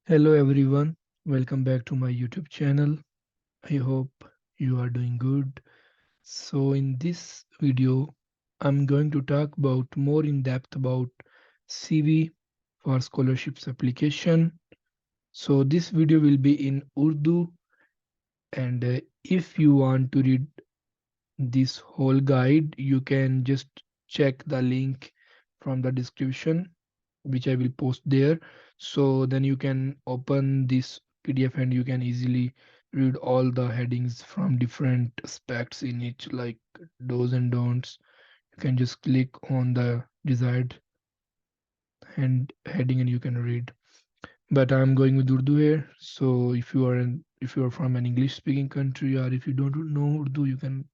Hello everyone, welcome back to my YouTube channel. I hope you are doing good. So in this video, I'm going to talk about more in depth about CV for scholarships application. So this video will be in Urdu, and if you want to read this whole guide, you can just check the link from the description which I will post there. So then you can open this PDF and you can easily read all the headings from different aspects in it, like do's and don'ts. You can just click on the desired heading and you can read. But I'm going with Urdu here. So if you are from an English speaking country, or if you don't know Urdu, you can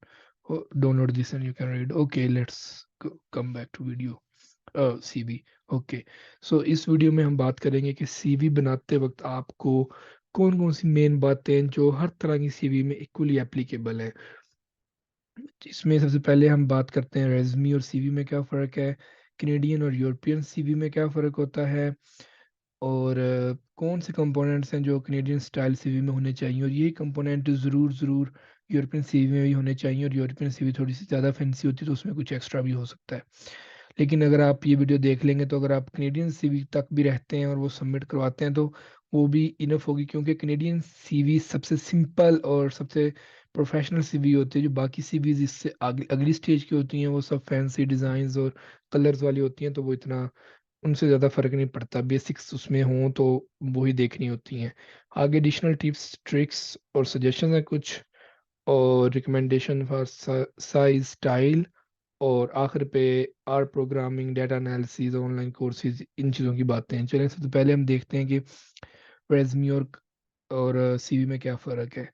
download this and you can read. Okay, let's come back to video. CV okay so इस video में हम बात करेंगे कि CV बनाते वक्त आपको कौन कौन सी मेन बातें जो हर तरह की सीवी में इक्वली एप्लीकेबल है। इसमें सबसे पहले हम बात करते हैं रेज्यूमे और सीवी में क्या फ़र्क है, कैनेडियन और यूरोपियन सीवी में क्या फ़र्क होता है, और कौन से कंपोनेंट्स हैं जो कैनेडियन स्टाइल सीवी में होने चाहिए, और ये कंपोनेंट ज़रूर ज़रूर यूरोपियन सीवी में भी होने चाहिए, और यूरोपियन सीवी थोड़ी सी ज़्यादा फैंसी होती है तो उसमें कुछ एक्स्ट्रा भी हो सकता है। लेकिन अगर आप ये वीडियो देख लेंगे तो अगर आप कैनेडियन सीवी तक भी रहते हैं और वो सबमिट करवाते हैं तो वो भी इनफ होगी, क्योंकि कैनेडियन सीवी सबसे सिंपल और सबसे प्रोफेशनल सीवी होती है। जो बाकी सीवीज इससे आगे अगली स्टेज की होती हैं वो सब फैंसी डिज़ाइंस और कलर्स वाली होती हैं, तो वो इतना उनसे ज़्यादा फ़र्क नहीं पड़ता, बेसिक्स उसमें हों तो वही देखनी होती हैं। आगे एडिशनल टिप्स ट्रिक्स और सजेशन है कुछ, और रिकमेंडेशन फॉर साइज स्टाइल, और आखिर पे R programming data analysis online courses, इन चीज़ों की बातें हैं। चलें सबसे पहले हम देखते हैं कि रेजमी और सीवी में क्या फ़र्क है।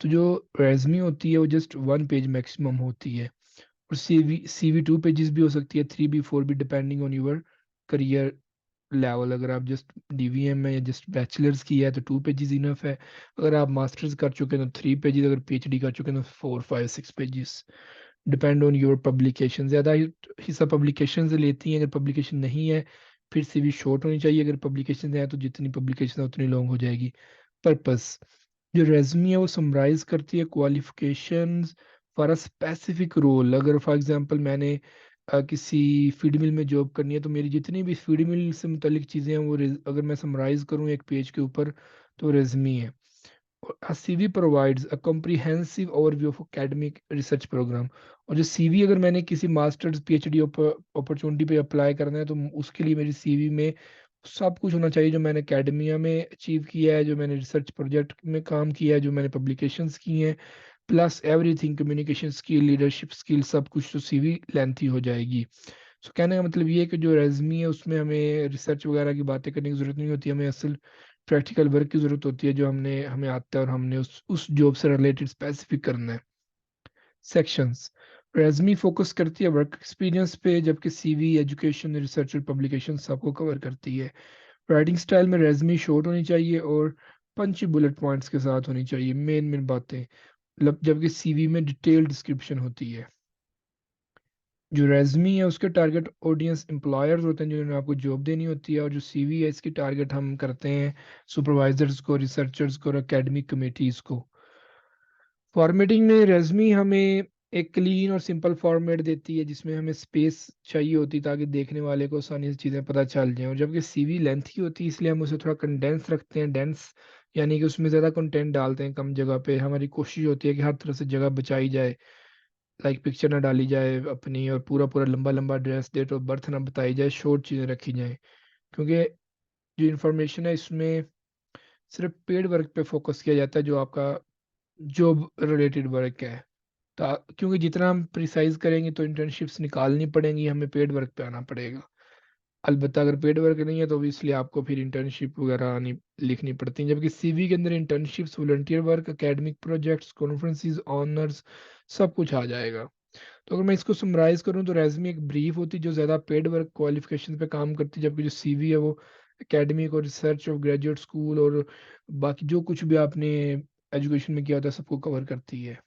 तो जो रेजमी होती है वो जस्ट 1 पेज मैक्सिमम होती है, और सीवी 2 पेजेस भी हो सकती है, 3 भी 4 भी, depending on your career level. अगर आप जस्ट डीवीएम में या जस्ट बैचलर्स की है तो 2 पेजेस इनफ है। अगर आप मास्टर्स कर चुके हैं तो 3 पेजेस, अगर पीएचडी कर चुके हैं तो 4 5 6 pages, depend on your publication. ज़्यादा हिस्सा पब्लिकेशन से लेती हैं, अगर पब्लिकेशन नहीं है फिर सीवी शॉर्ट होनी चाहिए, अगर पब्लिकेशन है तो जितनी पब्लिकेशन है उतनी लॉन्ग हो जाएगी। पर्पस, जो रेज्यूमे है वो समराइज करती है qualifications for a specific role. अगर फॉर एग्जांपल मैंने किसी फीड मिल में जॉब करनी है तो मेरी जितनी भी फीड मिल से मुतलिक चीज़ें हैं वो अगर मैं समराइज करूँ एक पेज के ऊपर तो रेज्यूमे है। A CV provides a comprehensive overview of academic research program। और जो सीवी अगर मैंने किसी मास्टर्स पीएचडी अपॉर्चुनिटी पे अप्लाई करना है तो उसके लिए मेरी सीवी में सब कुछ होना चाहिए जो मैंने एकेडमिया में अचीव किया है, जो मैंने रिसर्च प्रोजेक्ट में काम किया है, जो मैंने पब्लिकेशंस की हैं, plus everything, communication skill, leadership skill, सब कुछ। तो सीवी लेंथी हो जाएगी। सो कहने का मतलब ये है कि जो रेजमी है उसमें हमें रिसर्च वगैरह की बातें करने की ज़रूरत नहीं होती, हमें असल प्रैक्टिकल वर्क की ज़रूरत होती है जो हमें आता है और हमने उस जॉब से रिलेटेड स्पेसिफिक करना है। सेक्शंस, रेजमी फोकस करती है वर्क एक्सपीरियंस पे, जबकि सीवी एजुकेशन, रिसर्च और पब्लिकेशन सबको कवर करती है। राइटिंग स्टाइल में रेजमी शॉर्ट होनी चाहिए और पंची बुलेट पॉइंट्स के साथ होनी चाहिए, मेन मेन बातें, मतलब जबकि सीवी में डिटेल डिस्क्रिप्शन होती है। जो रेज़मी है उसके टारगेट ऑडियंस एम्प्लॉयर्स होते हैं जिन्होंने आपको जॉब देनी होती है, और जो सीवी है इसकी टारगेट हम करते हैं सुपरवाइजर्स को, रिसर्चर्स को और एकेडमिक कमेटीज़ को। फॉर्मेटिंग में रेज़मी हमें एक क्लीन और सिंपल फॉर्मेट देती है जिसमें हमें स्पेस चाहिए होती ताकि देखने वाले को आसानी से चीज़ें पता चल जाएं, और जबकि सीवी लेंथी होती है इसलिए हम उसे थोड़ा कंडेंस रखते हैं, डेंस, यानी कि उसमें ज़्यादा कंटेंट डालते हैं कम जगह पे। हमारी कोशिश होती है कि हर तरह से जगह बचाई जाए, लाइक पिक्चर ना डाली जाए अपनी, और पूरा पूरा लंबा लंबा ड्रेस, डेट ऑफ बर्थ ना बताई जाए, शॉर्ट चीज़ें रखी जाएं, क्योंकि जो इन्फॉर्मेशन है इसमें सिर्फ पेड वर्क पे फोकस किया जाता है जो आपका जॉब रिलेटेड वर्क है। क्योंकि जितना हम प्रिसाइज करेंगे तो इंटर्नशिप्स निकालनी पड़ेंगी, हमें पेड वर्क पे आना पड़ेगा। अलबत्ता अगर पेड वर्क नहीं है तो ऑब्वियसली आपको फिर इंटर्नशिप वगैरह आनी लिखनी पड़ती है, जबकि सीवी के अंदर internships, volunteer work, academic projects, conferences, honours, सब कुछ आ जाएगा। तो अगर मैं इसको समराइज करूं तो रेजमी एक ब्रीफ होती है जो ज़्यादा पेड वर्क क्वालिफिकेशन पे काम करती है, जबकि जो सीवी है वो एकेडमिक और रिसर्च और ग्रेजुएट स्कूल और बाकी जो कुछ भी आपने एजुकेशन में किया होता है सबको कवर करती है।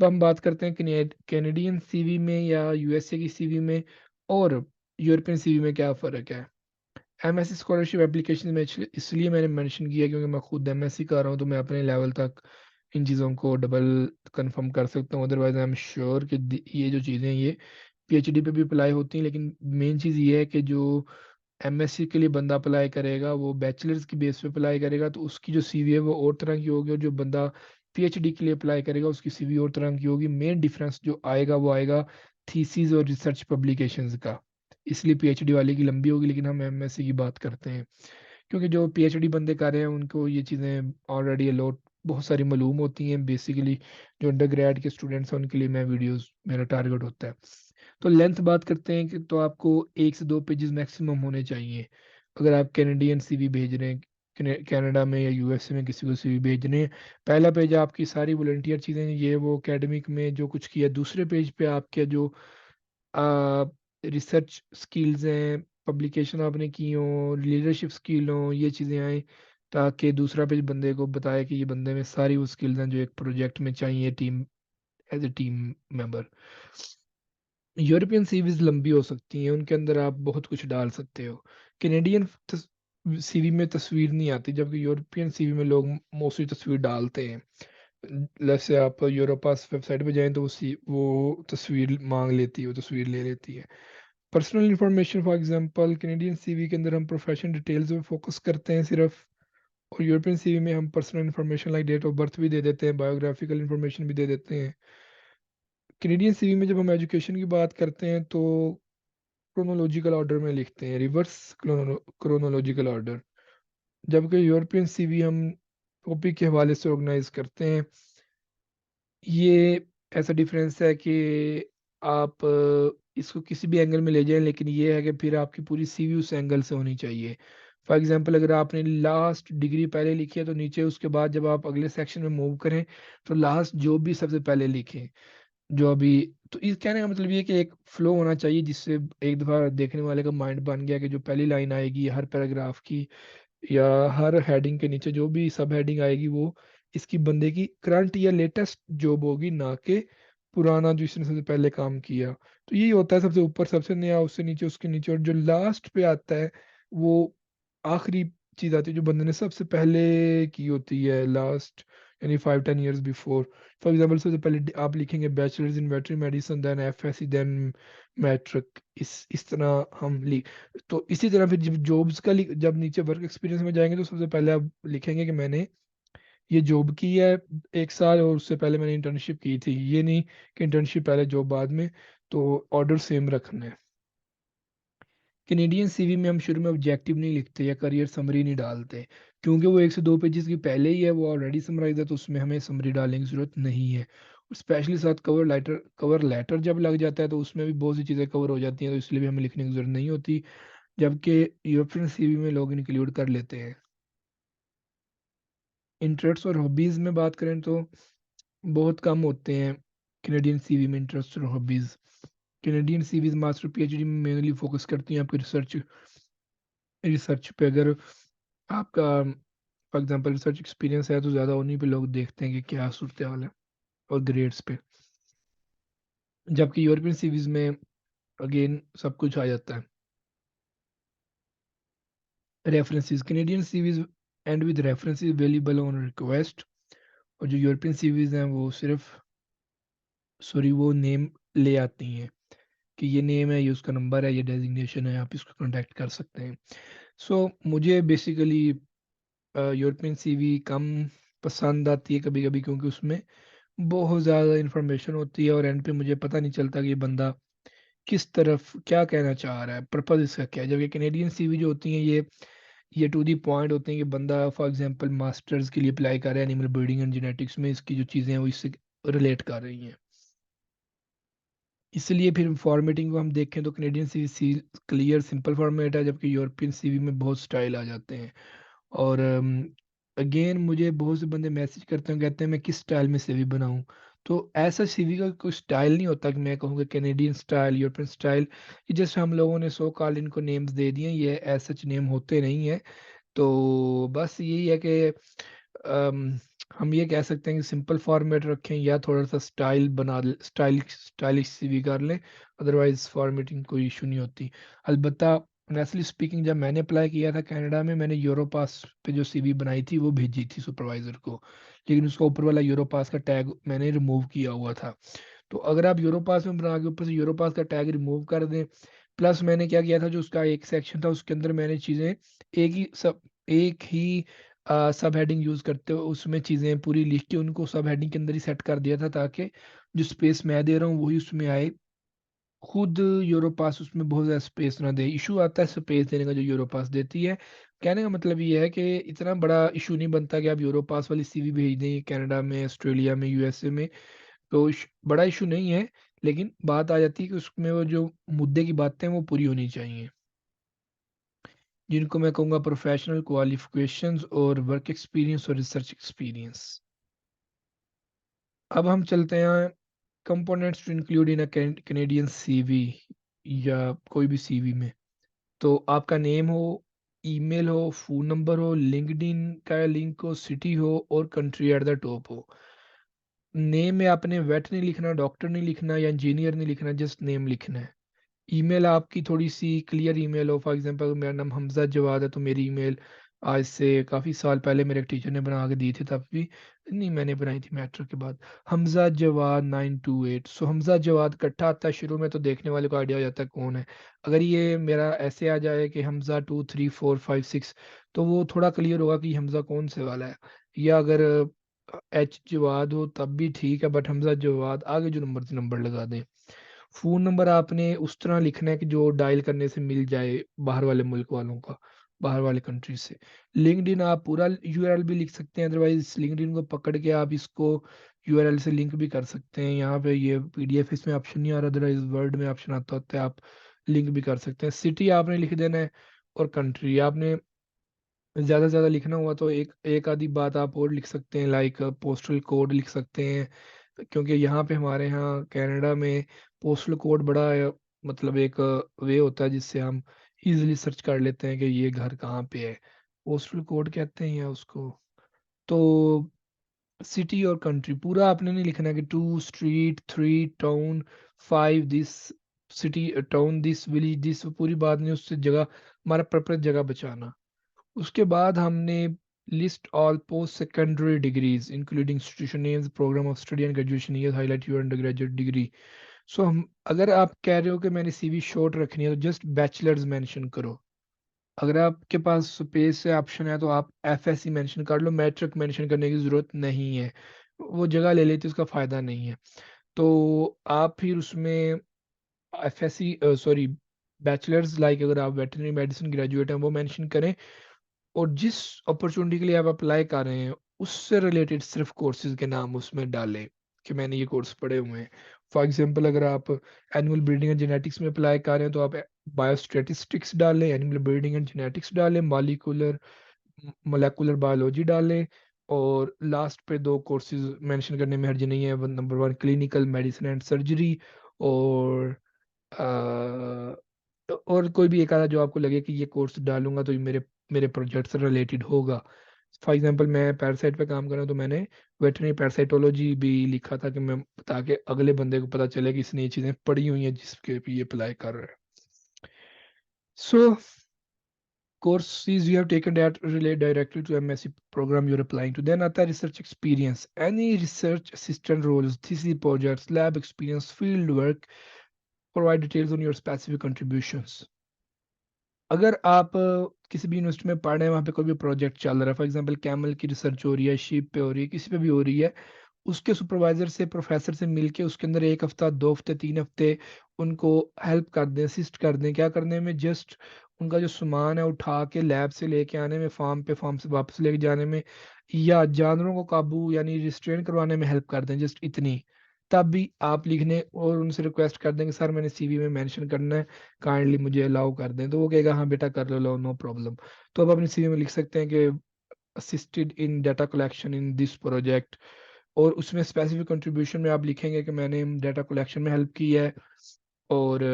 अब हम बात करते हैं कैनेडियन सीवी में या यूएसए की सीवी में और यूरोपियन सीवी में क्या फ़र्क है। एमएससी स्कॉलरशिप एप्लीकेशन में इसलिए मैंने मेंशन किया क्योंकि मैं खुद एमएससी कर रहा हूँ, तो मैं अपने लेवल तक इन चीज़ों को डबल कंफर्म कर सकता हूँ। अदरवाइज आई एम श्योर कि ये जो चीज़ें ये पीएचडी पे भी अप्लाई होती हैं, लेकिन मेन चीज़ ये है कि जो एमएससी के लिए बंदा अप्लाई करेगा वो बैचलर्स की बेस पे अप्लाई करेगा, तो उसकी जो सीवी है वो और तरह की होगी, और जो बंदा पीएचडी के लिए अप्लाई करेगा उसकी सीवी और तरह की होगी। मेन डिफरेंस जो आएगा वो आएगा थीसिस और रिसर्च पब्लिकेशंस का। इसलिए पीएचडी वाले की लंबी होगी, लेकिन हम एमएससी की बात करते हैं क्योंकि जो पीएचडी बंदे कर रहे हैं उनको ये चीज़ें ऑलरेडी अलॉट बहुत सारी मालूम होती हैं। बेसिकली जो अंडर ग्रेड के स्टूडेंट्स हैं उनके लिए मैं वीडियोस मेरा टारगेट होता है। तो लेंथ बात करते हैं कि तो आपको 1 से 2 पेजेस मैक्सिमम होने चाहिए अगर आप कैनेडियन सीवी भेज रहे हैं, कनाडा में या यूएसए में किसी को सीवी भेज रहे हैं। पहला पेज आपकी सारी वॉलंटियर चीज़ें ये वो एकेडमिक में जो कुछ किया, दूसरे पेज पे आपके जो रिसर्च स्किल्स हैं, पब्लिकेशन आपने की हो, लीडरशिप स्किल हो, ये चीज़ें आए, ताकि दूसरा पेज बंदे को बताए कि ये बंदे में सारी वो स्किल्स हैं जो एक प्रोजेक्ट में चाहिए team, as a team member. European CVs लंबी हो सकती हैं, उनके अंदर आप बहुत कुछ डाल सकते हो। कैनेडियन सीवी में तस्वीर नहीं आती, जबकि यूरोपियन सीवी में लोग मोस्टली तस्वीर डालते हैं। जैसे आप यूरोपास वेबसाइट पे जाएं तो वो तस्वीर मांग लेती है, वो तस्वीर ले लेती है। Personal information for example Canadian CV के अंदर हम प्रोफेशन डिटेल्स पे फोकस करते हैं सिर्फ, और यूरोपियन सीवी में हम personal information like date of birth भी दे देते हैं, बायोग्राफिकल इंफॉर्मेशन भी दे देते हैं। कैनेडियन सीवी में जब हम एजुकेशन की बात करते हैं तो क्रोनोलॉजिकल ऑर्डर में लिखते हैं, रिवर्स क्रोनोलॉजिकल ऑर्डर, जबकि यूरोपियन सीवी हम टॉपिक के हवाले से ऑर्गेनाइज करते हैं। ये ऐसा डिफरेंस है कि आप इसको किसी भी एंगल में ले जाएं, लेकिन ये है कि फिर आपकी पूरी सीवी उस एंगल से होनी चाहिए। फॉर एग्जांपल अगर आपने लास्ट डिग्री पहले लिखी है तो नीचे उसके बाद जब आप अगले सेक्शन में मूव करें तो लास्ट जॉब भी सबसे पहले लिखें। जो अभी, तो इस कहने का मतलब ये कि एक फ्लो होना चाहिए जिससे एक दफ़ा देखने वाले का माइंड बन गया कि जो पहली लाइन आएगी हर पैराग्राफ की या हर हेडिंग के नीचे जो भी सब हेडिंग आएगी वो इसकी बंदे की करंट या लेटेस्ट जॉब होगी, ना कि पुराना जो इसने सबसे पहले काम किया। तो यही होता है, सबसे ऊपर सबसे नया, उससे नीचे उसके नीचे, और जो लास्ट पे आता है वो आखिरी चीज आती है जो बंदे ने सबसे पहले की होती है, लास्ट, यानी 5-10 years बिफोर। फॉर एग्जाम्पल सबसे पहले आप लिखेंगे bachelors in veterinary medicine, then FSc, then matric, इस तरह हम लिख। तो इसी तरह फिर जब जॉब्स का जब नीचे वर्क एक्सपीरियंस में जाएंगे तो सबसे पहले आप लिखेंगे कि मैंने ये जॉब की है 1 साल और उससे पहले मैंने इंटर्नशिप की थी, ये नहीं कि इंटर्नशिप पहले जॉब बाद में। तो ऑर्डर सेम रखना है। कैनेडियन सीवी में हम शुरू में ऑब्जेक्टिव नहीं लिखते या करियर समरी नहीं डालते, क्योंकि वो 1 से 2 पेजेस की पहले ही है, वो ऑलरेडी समराइज है, तो उसमें हमें समरी डालने की जरूरत नहीं है। और स्पेशली साथ कवर लेटर जब लग जाता है तो उसमें भी बहुत सी चीज़ें कवर हो जाती हैं, तो इसलिए भी हमें लिखने की जरूरत नहीं होती, जबकि यूरोपियन सीवी में लोग इंक्लूड कर लेते हैं। इंटरेस्ट और हॉबीज़ में बात करें तो बहुत कम होते हैं कैनेडियन सीवी में इंटरेस्ट और hobbies. Canadian CVs master PhD में मेनली फोकस करती हैं आपके रिसर्च रिसर्च पे। अगर आपका फॉर एग्जांपल रिसर्च एक्सपीरियंस है तो ज़्यादा उन्हीं पे लोग देखते हैं कि क्या सूरत हाल है, और ग्रेड्स पे। जबकि यूरोपियन सीवीज में अगेन सब कुछ आ जाता है। References Canadian CVs and with references available on request, और जो यूरोपियन सीवीज हैं वो सिर्फ, सॉरी, वो नेम ले आती हैं कि ये नेम है, ये उसका नंबर है, ये डेजिग्नेशन है, आप इसको कांटेक्ट कर सकते हैं। सो मुझे बेसिकली यूरोपियन सीवी कम पसंद आती है कभी कभी, क्योंकि उसमें बहुत ज़्यादा इन्फॉर्मेशन होती है और एंड पे मुझे पता नहीं चलता कि ये बंदा किस तरफ क्या कहना चाह रहा है, पर्पज इसका क्या है। जबकि कैनेडियन सीवी जो होती हैं ये टू दी पॉइंट होते हैं कि बंदा फॉर एग्जांपल मास्टर्स के लिए अप्लाई कर रहा है एनिमल ब्रीडिंग एंड जेनेटिक्स में, इसकी जो चीज़ें हैं वो इससे रिलेट कर रही हैं। इसलिए फिर फॉर्मेटिंग को हम देखें तो Canadian CV clear simple format है, जबकि यूरोपियन सीवी में बहुत स्टाइल आ जाते हैं। और अगेन मुझे बहुत से बंदे मैसेज करते हैं, कहते हैं मैं किस स्टाइल में सीवी बनाऊं। तो ऐसा सीवी का कोई स्टाइल नहीं होता कि मैं कहूँगा कैनेडियन स्टाइल, यूरोपियन स्टाइल। ये जस्ट हम लोगों ने सो कॉल इनको नेम्स दे दिए, ये एज सच नेम होते नहीं है। तो बस यही है कि अम, हम ये कह सकते हैं कि सिंपल फॉर्मेट रखें या थोड़ा सा स्टाइल बना स्टाइलिश सीवी कर लें, अदरवाइज फॉर्मेटिंग कोई इशू नहीं होती। अलबत्ता ऑनेस्टली स्पीकिंग जब मैंने अप्लाई किया था कनाडा में, मैंने यूरोपास पे जो सीवी बनाई थी वो भेजी थी सुपरवाइजर को, लेकिन उसका ऊपर वाला यूरोपास का टैग मैंने रिमूव किया हुआ था। तो अगर आप यूरोपास में बना के ऊपर से यूरोपास का टैग रिमूव कर दें, प्लस मैंने क्या किया था, जो उसका एक सेक्शन था उसके अंदर मैंने चीज़ें एक ही सब हेडिंग यूज़ करते हुए उसमें चीज़ें पूरी लिख के उनको सब हेडिंग के अंदर ही सेट कर दिया था, ताकि जो स्पेस मैं दे रहा हूँ वही उसमें आए। खुद यूरोपास उसमें बहुत ज़्यादा स्पेस ना दे, इशू आता है स्पेस देने का जो यूरोपास देती है। कहने का मतलब ये है कि इतना बड़ा इशू नहीं बनता कि आप यूरोपास वाली सीवी भेज दें कनाडा में, ऑस्ट्रेलिया में, यूएसए में। तो बड़ा इशू नहीं है, लेकिन बात आ जाती है कि उसमें वो जो मुद्दे की बातें हैं वो पूरी होनी चाहिए, जिनको मैं कहूँगा प्रोफेशनल क्वालिफिकेशंस और वर्क एक्सपीरियंस और रिसर्च एक्सपीरियंस। अब हम चलते हैं components to include in a Canadian CV या कोई भी सीवी में। तो आपका नेम हो, ईमेल हो, फोन नंबर हो, लिंक्डइन का लिंक हो, सिटी हो और कंट्री एट द टॉप हो। नेम में आपने वेट नहीं लिखना, डॉक्टर नहीं लिखना या इंजीनियर नहीं लिखना, जस्ट नेम लिखना है। ईमेल आपकी थोड़ी सी क्लियर ईमेल हो, फॉर एग्जांपल मेरा नाम हमजा जवाद है तो मेरी ईमेल आज से काफ़ी साल पहले मेरे एक टीचर ने बना के दी थी, तब भी नहीं मैंने बनाई थी मैट्रिक के बाद। हमजा जवाद 928, सो हमजा जवाद इकट्ठा आता है शुरू में, तो देखने वाले को आइडिया हो जाता है कौन है। अगर ये मेरा ऐसे आ जाए कि हमजा 2 3 4 5 6, तो वो थोड़ा क्लियर होगा कि हमजा कौन से वाला है। या अगर एच जवाद हो तब भी ठीक है, बट हमजा जवाद आगे जो नंबर लगा दें। फ़ोन नंबर आपने उस तरह लिखना है कि जो डायल करने से मिल जाए बाहर वाले मुल्क वालों का, बाहर वाले कंट्री से। लिंक्डइन आप पूरा यूआरएल भी लिख सकते हैं, अदरवाइज लिंक्डइन को पकड़ के आप इसको यूआरएल से लिंक भी कर सकते हैं। यहाँ पे ये पीडीएफ इसमें ऑप्शन नहीं आ रहा, अदरवाइज वर्ड में ऑप्शन आता होता है, आप लिंक भी कर सकते हैं। सिटी आपने लिख देना है और कंट्री आपने ज़्यादा से ज़्यादा लिखना हुआ तो एक एक आधी बात आप और लिख सकते हैं, लाइक पोस्टल कोड लिख सकते हैं, क्योंकि यहाँ पे हमारे यहाँ कनाडा में पोस्टल कोड बड़ा मतलब एक वे होता है जिससे हम इजीली सर्च कर लेते हैं कि ये घर कहाँ पे है। पोस्टल कोड कहते हैं या उसको। तो सिटी और कंट्री पूरा आपने नहीं लिखना कि 2 street 3 town 5 this city town this village this, पूरी बात नहीं, उससे जगह हमारा प्रॉपर जगह बचाना। उसके बाद हमने list all post secondary degrees including institution names, program of study and graduation year, highlight your undergraduate degree. So हम अगर आप कह रहे हो कि मैंने सीवी शॉर्ट रखनी है तो जस्ट बैचलर्स मेंशन करो। अगर आपके पास स्पेस से ऑप्शन है तो आप एफएससी मेंशन कर लो, मैट्रिक मेंशन करने की ज़रूरत नहीं है, वो जगह ले लेती है, उसका फ़ायदा नहीं है। तो आप फिर उसमें एफएससी सॉरी बैचलर्स, लाइक अगर आप वेटरनरी मेडिसिन ग्रेजुएट हैं वो मेंशन करें, और जिस अपॉर्चुनिटी के लिए आप अप्लाई कर रहे हैं उससे रिलेटेड सिर्फ कोर्सेज के नाम उसमें डालें कि मैंने ये कोर्स पढ़े हुए हैं। फॉर एग्जांपल अगर आप एनिमल ब्रीडिंग एंड जेनेटिक्स में अप्लाई कर रहे हैं तो आप बायोस्टैटिस्टिक्स डालें, एनिमल ब्रीडिंग एंड जेनेटिक्स डालें, मॉलिक्यूलर मोलेकुलर बायोलॉजी डालें, और लास्ट पे दो कोर्सेज मेंशन करने में हर्ज नहीं है। Number 1 clinical medicine and surgery, और और कोई भी एक आधा जो आपको लगे कि ये कोर्स डालूंगा तो ये मेरे मेरे प्रोजेक्ट से रिलेटेड होगा। फॉर एग्जांपल मैं पैरासाइट पे काम कर रहा हूँ तो मैंने वेटरनरी पैरासाइटोलॉजी भी लिखा था कि मैं, ताकि अगले बंदे को पता चले कि इसने ये चीज़ें पढ़ी हुई हैं जिसके भी ये अप्लाई कर रहा है। सो courses you have taken that relate directly to MSc program you're applying to. Then आता है research experience. Any research assistant roles, thesis projects, lab experience, field work, provide details on your specific contributions. अगर आप किसी भी university में पढ़ रहे हैं, वहाँ पे कोई भी प्रोजेक्ट चल रहा है, फॉर एग्जांपल कैमल की रिसर्च हो रही है, शिप पे हो रही है, किसी पे भी हो रही है, उसके सुपरवाइजर से, प्रोफेसर से मिलके उसके अंदर 1 हफ्ता 2 हफ्ते 3 हफ्ते उनको हेल्प कर दें, असिस्ट कर दें। क्या करने में, जस्ट उनका जो सामान है उठा के लैब से लेके आने में, फार्म से वापस लेके जाने में, या जानवरों को काबू यानी रिस्ट्रेन करवाने में हेल्प कर दें, जस्ट इतनी। तब भी आप लिखने और उनसे रिक्वेस्ट कर देंगे सर मैंने सीवी में मेंशन करना है, काइंडली मुझे अलाउ कर दें, तो वो कहेगा हाँ बेटा कर लो, नो प्रॉब्लम। तो अब अपनी सीवी में लिख सकते हैं कि assisted in data collection in this project, और उसमें स्पेसिफिक कंट्रीब्यूशन में आप लिखेंगे कि मैंने डाटा कलेक्शन में हेल्प की है। और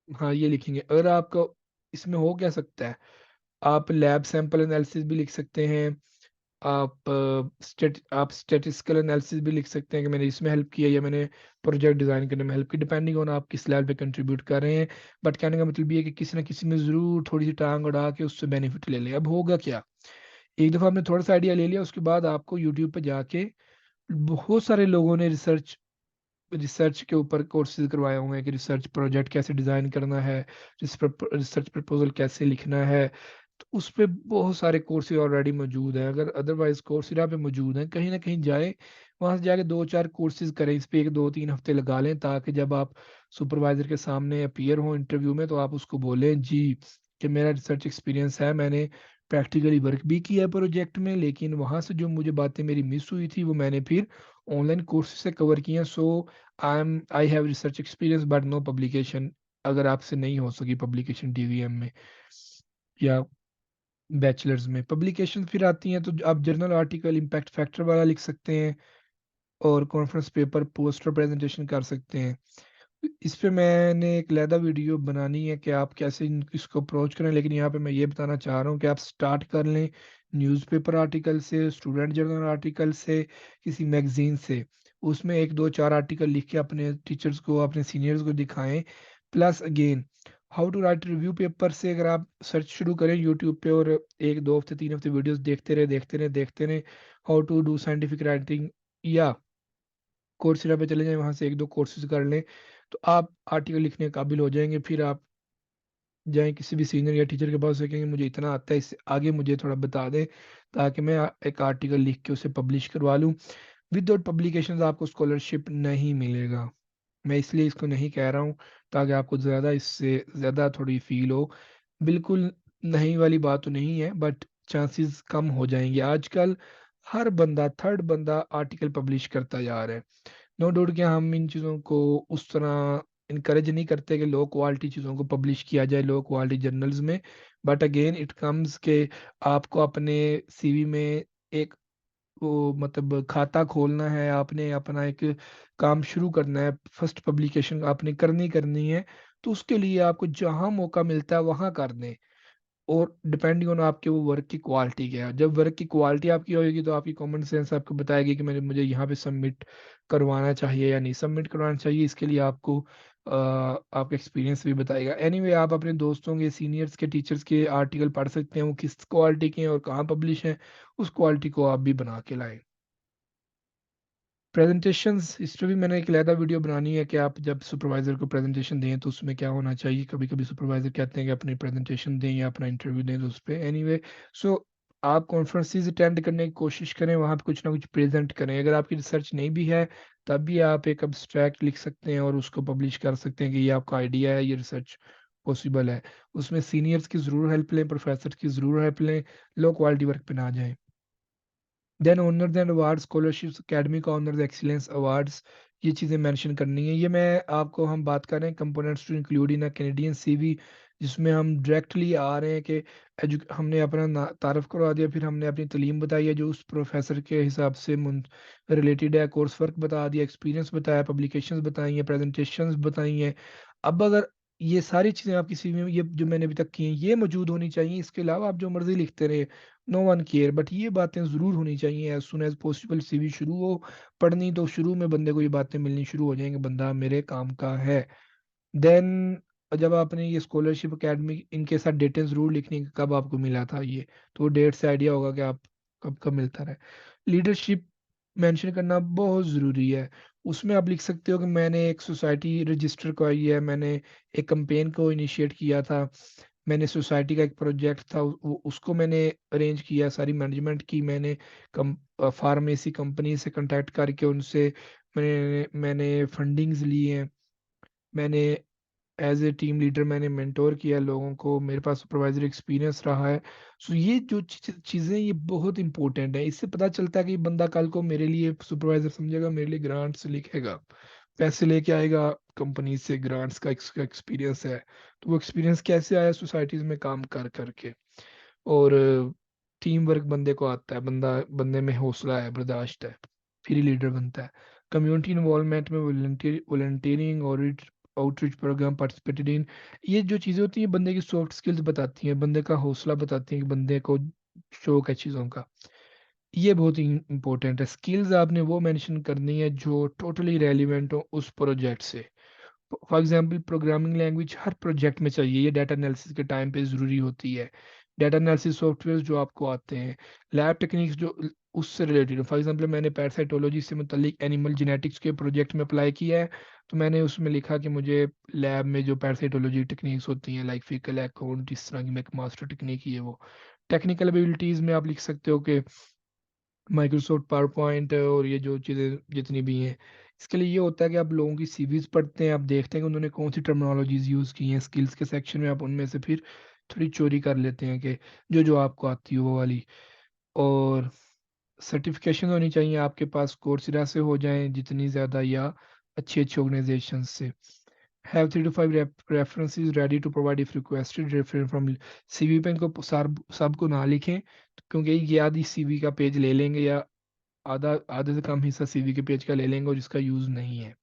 हाँ ये लिखेंगे। अगर आपका इसमें हो क्या सकता है, आप लैब सैंपल एनालिसिस भी लिख सकते हैं, आप स्टैटिस्टिकल एनालिसिस भी लिख सकते हैं कि मैंने इसमें हेल्प किया या मैंने प्रोजेक्ट डिज़ाइन करने में हेल्प की, डिपेंडिंग ऑन आप किस लेवल पे कंट्रीब्यूट कर रहे हैं। बट कहने का मतलब ये है कि किसी ना किसी में ज़रूर थोड़ी सी टांग अड़ा के उससे बेनिफिट ले लें। अब होगा क्या, एक दफ़ा आपने थोड़ा सा आइडिया ले लिया, उसके बाद आपको यूट्यूब पे जाके बहुत सारे लोगों ने रिसर्च रिसर्च के ऊपर कोर्सेज करवाए हुए हैं कि रिसर्च प्रोजेक्ट कैसे डिज़ाइन करना है, रिसर्च प्रपोजल कैसे लिखना है। तो उस पे बहुत सारे कोर्सेज ऑलरेडी मौजूद हैं। अगर अदरवाइज कोर्सेरा पे मौजूद हैं, कहीं ना कहीं जाए, वहाँ से जाके 2-4 कोर्सेज करें, इस पे 1-2-3 हफ्ते लगा लें, ताकि जब आप सुपरवाइजर के सामने अपीयर हो इंटरव्यू में तो आप उसको बोलें जी कि मेरा रिसर्च एक्सपीरियंस है, मैंने प्रैक्टिकली वर्क भी किया है प्रोजेक्ट में, लेकिन वहाँ से जो मुझे बातें मेरी मिस हुई थी वो मैंने फिर ऑनलाइन कोर्स से कवर किया। So I have research experience but no publication. अगर आपसे नहीं हो सकी पब्लिकेशन डीवीएम में या बैचलर्स में, पब्लिकेशन फिर आती हैं तो आप जर्नल आर्टिकल इम्पैक्ट फैक्टर वाला लिख सकते हैं और कॉन्फ्रेंस पेपर पोस्टर प्रेजेंटेशन कर सकते हैं। इस पे मैंने एक अलहदा वीडियो बनानी है कि आप कैसे इसको अप्रोच करें, लेकिन यहाँ पे मैं ये बताना चाह रहा हूँ कि आप स्टार्ट कर लें न्यूज़पेपर आर्टिकल से, स्टूडेंट जर्नल आर्टिकल से, किसी मैगजीन से। उसमें 1-2-4 आर्टिकल लिख के अपने टीचर्स को, अपने सीनियर्स को दिखाएं। Plus again how to write review paper से अगर आप सर्च शुरू करें यूट्यूब पे और 1-2 हफ्ते 3 हफ्ते वीडियोस देखते रहे, how to do scientific writing, या कोर्सेरा पे चले जाएं, वहाँ से 1-2 कोर्सेज कर लें, तो आप आर्टिकल लिखने के काबिल हो जाएंगे। फिर आप जाएं किसी भी सीनियर या टीचर के पास से कहेंगे मुझे इतना आता है, इससे आगे मुझे थोड़ा बता दें, ताकि मैं एक आर्टिकल लिख के उसे पब्लिश करवा लूँ। विदाउट पब्लिकेशंस आपको स्कॉलरशिप नहीं मिलेगा। मैं इसलिए इसको नहीं कह रहा हूँ ताकि आपको ज़्यादा इससे ज़्यादा थोड़ी फील हो। बिल्कुल नहीं वाली बात तो नहीं है, बट चांसेस कम हो जाएंगे। आजकल हर बंदा, थर्ड बंदा आर्टिकल पब्लिश करता जा रहा है। नो डाउट कि हम इन चीज़ों को उस तरह इनकरेज नहीं करते कि लो क्वालिटी चीज़ों को पब्लिश किया जाए लो क्वालिटी जर्नल्स में। बट अगेन इट कम्स के आपको अपने सीवी में एक वो मतलब खाता खोलना है, आपने अपना एक काम शुरू करना है, फर्स्ट पब्लिकेशन आपने करनी है, तो उसके लिए आपको जहाँ मौका मिलता है वहाँ कर दें। और डिपेंडिंग ऑन आपके वो वर्क की क्वालिटी क्या है, जब वर्क की क्वालिटी आपकी होगी तो आपकी कॉमन सेंस आपको बताएगी कि मुझे यहाँ पे सबमिट करवाना चाहिए या नहीं सबमिट करवाना चाहिए। इसके लिए आपको आपका एक्सपीरियंस भी बताएगा। एनीवे आप अपने दोस्तों के, सीनियर्स के, टीचर्स के आर्टिकल पढ़ सकते हैं, वो किस क्वालिटी के हैं और कहाँ पब्लिश हैं, उस क्वालिटी को आप भी बना के लाएं। प्रेजेंटेशंस, इस पे भी मैंने एक अलहदा वीडियो बनानी है कि आप जब सुपरवाइजर को प्रेजेंटेशन दें तो उसमें क्या होना चाहिए। कभी कभी सुपरवाइजर कहते हैं कि अपनी प्रेजेंटेशन दें या अपना इंटरव्यू दें, तो उस पर एनीवे सो आप कॉन्फ्रेंसेज अटेंड करने की कोशिश करें, वहाँ पे कुछ ना कुछ प्रेजेंट करें। अगर आपकी रिसर्च नहीं भी है तब भी आप एक अब्स्ट्रैक्ट लिख सकते हैं और उसको पब्लिश कर सकते हैं कि ये आपका आइडिया है, ये रिसर्च पॉसिबल है। उसमें सीनियर्स की ज़रूर हेल्प लें, प्रोफेसर की ज़रूर हेल्प लें, लो क्वालिटी वर्क पे ना जाएं। Then honours and awards, scholarships, academic honours, excellence awards, ये चीज़ें मेंशन करनी है। ये मैं आपको हम बात कर रहे हैं components to include in a Canadian CV, जिसमें हम डायरेक्टली आ रहे हैं कि हमने अपना तारफ़ करवा दिया, फिर हमने अपनी तालीम बताई है जो उस प्रोफेसर के हिसाब से रिलेटेड है, कोर्स वर्क बता दिया, एक्सपीरियंस बताया, पब्लिकेशंस बताई हैं, प्रेजेंटेशंस बताई हैं। अब अगर ये सारी चीज़ें आपकी सीवी में, ये जो मैंने अभी तक की हैं, ये मौजूद होनी चाहिए। इसके अलावा आप जो मर्ज़ी लिखते रहे, नो वन केयर, बट ये बातें ज़रूर होनी चाहिए as soon as possible. CV शुरू हो पढ़नी तो शुरू में बंदे को ये बातें मिलनी शुरू हो जाएंगी, बंदा मेरे काम का है। देन जब आपने ये स्कॉलरशिप अकेडमी इनके साथ डेटें ज़रूर लिखनी कि कब आपको मिला था ये, तो वो डेट से आइडिया होगा कि आप कब कब मिलता रहे। लीडरशिप मेंशन करना बहुत ज़रूरी है। उसमें आप लिख सकते हो कि मैंने एक सोसाइटी रजिस्टर करवाई है, मैंने एक कंपेन को इनिशिएट किया था, मैंने सोसाइटी का एक प्रोजेक्ट था उसको मैंने अरेंज किया, सारी मैनेजमेंट की मैंने, कम फार्मेसी कंपनी से कांटेक्ट करके उनसे मैंने फंडिंग्स ली हैं, मैंने एज ए टीम लीडर मैंने मेंटोर किया लोगों को, मेरे पास सुपरवाइजर एक्सपीरियंस रहा है। सो ये जो चीज़ें ये बहुत इंपॉर्टेंट है। इससे पता चलता है कि बंदा कल को मेरे लिए सुपरवाइजर समझेगा, मेरे लिए ग्रांट्स लिखेगा, पैसे लेके आएगा कंपनी से, ग्रांट्स का एक्सपीरियंस है। तो वो एक्सपीरियंस कैसे आया, सोसाइटीज में काम कर करके। और टीम वर्क बंदे को आता है, बंदे में हौसला है, बर्दाश्त है, फिर ही लीडर बनता है। कम्युनिटी इन्वॉल्वमेंट में वॉलंटियरिंग और आउटरीच प्रोग्राम पार्टिसिपेटेड इन, ये जो चीज़ें होती हैं बंदे की सॉफ्ट स्किल्स बताती हैं, बंदे का हौसला बताती हैं कि बंदे को शौक है चीज़ों का। ये बहुत ही इंपॉर्टेंट है। स्किल्स आपने वो मेंशन करनी है जो टोटली रेलिवेंट हो उस प्रोजेक्ट से। For example programming language her project में चाहिए, ये डाटा एनालिसिस के टाइम पे ज़रूरी होती है। डाटा एनालिसिस सॉफ्टवेयर जो आपको आते हैं, लैब टेक्निक्स जो उससे रिलेटेड। फॉर एग्जांपल मैंने पैरासाइटोलॉजी से मुतलिक एनिमल जेनेटिक्स के प्रोजेक्ट में अप्लाई किया है, तो मैंने उसमें लिखा कि मुझे लैब में जो पैरासाइटोलॉजी टेक्निक्स होती हैं लाइक फीकल अकाउंट, इस तरह की मैक मास्टर टेक्निक ही है वो। टेक्निकल एबिलिटीज़ में आप लिख सकते हो कि माइक्रोसॉफ्ट पावर पॉइंट और ये जो चीज़ें जितनी भी हैं, इसके लिए ये होता है कि आप लोगों की सीवीज पढ़ते हैं, आप देखते हैं कि उन्होंने कौन सी टर्मिनोलॉजीज यूज़ की हैं, स्किल्स के सेक्शन में आप उनमें से फिर थोड़ी चोरी कर लेते हैं कि जो जो आपको आती हो वो वाली। और सर्टिफिकेशन होनी चाहिए आपके पास, कोर्सेरा से हो जाएं जितनी ज़्यादा, या अच्छी अच्छी ऑर्गेनाइजेशन से। Have 3 to 5 references ready to provide if requested, reference from CV पे इनको सबको ना लिखें, क्योंकि ये आधी सीवी का पेज ले लेंगे, या आधा आधे से कम हिस्सा सीवी के पेज का ले लेंगे और इसका यूज नहीं है।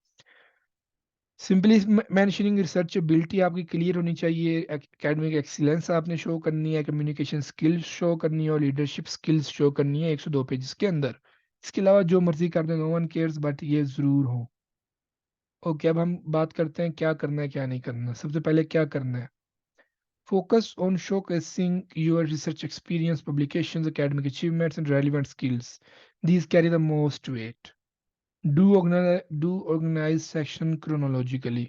सिंपली मेंशनिंग रिसर्चेबिलिटी आपकी क्लियर होनी चाहिए, एकेडमिक एक्सीलेंस आपने शो करनी है, कम्युनिकेशन स्किल्स शो करनी है और लीडरशिप स्किल्स शो करनी है 102 पेजेस के अंदर। इसके अलावा जो मर्जी कर दें, नो वन केयर्स, बट ये जरूर हो। ओके, अब हम बात करते हैं क्या करना है क्या नहीं करना। सबसे पहले क्या करना है, focus on showcasing your research experience, publications, academic achievements and relevant skills. These carry the most weight. Do organize section chronologically,